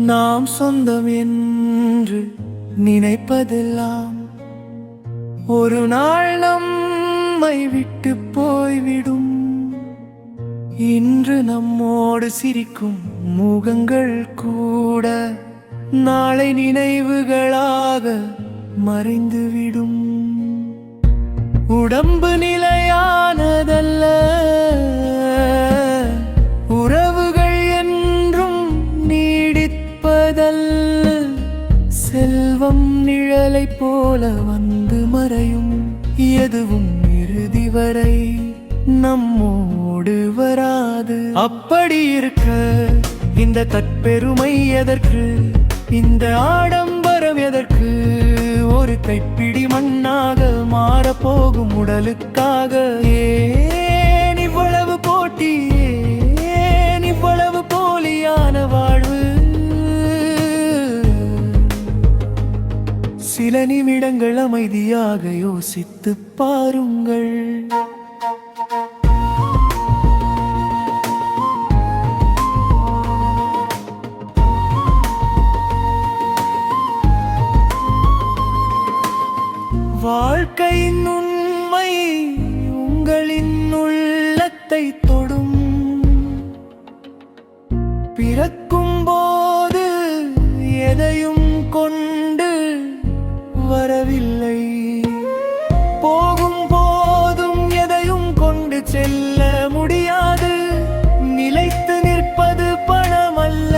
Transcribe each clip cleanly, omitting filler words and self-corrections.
நாம் சொந்தம் என்று நினைப்பதெல்லாம் ஒரு நாள் நம்மை விட்டு போய்விடும். இன்று நம்மோடு சிரிக்கும் முகங்கள் கூட நாளை நினைவுகளாக மறைந்துவிடும். உடம்பு நிலையானதல்ல, உறவுகள் என்றும் நீடிப்பதல்ல. செல்வம் நிழலை போல வந்து மறையும், எதுவும் இறுதி வரை நம்மோடு வராது. அப்படி இருக்க இந்த கற்பெருமை எதற்கு, இந்த ஆடம்பரம் எதற்கு? ஒரு கைப்பிடி மண்ணாக மாறப்போகும் உடலுக்காக ஏன் இவ்வளவு போட்டி, ஏன் இவ்வளவு போலியான வாழ்வு? சில நிமிடங்கள் அமைதியாக யோசித்து பாருங்கள். வாழ்க்கையின் உண்மை உங்களின் உள்ளத்தை தொடும். பிறக்கும் போது எதையும் கொண்டு வரவில்லை, போகும் போதும் எதையும் கொண்டு செல்ல முடியாது. நிலைத்து நிற்பது பணம் அல்ல,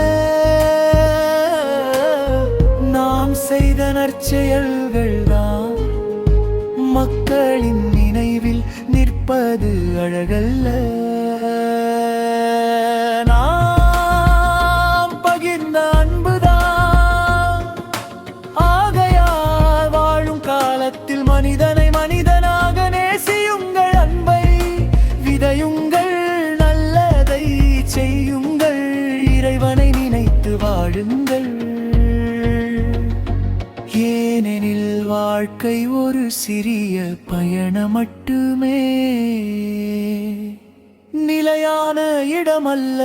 நாம் செய்த நற்செயல்கள் தான். மக்களின் நினைவில் நிற்பது அழகல்ல, நாம் பகிர்ந்த அன்புதான். ஆகையால் வாழும் காலத்தில் மனிதனை மனிதனாக நேசியுங்கள், அன்பை விதையுங்கள், நல்லதை செய்யுங்கள், இறைவனை நினைத்து வாழுங்கள். ஏனெனில் வாழ்க்கை ஒரு சிறிய பயணம் மட்டுமே, நிலையான இடமல்ல.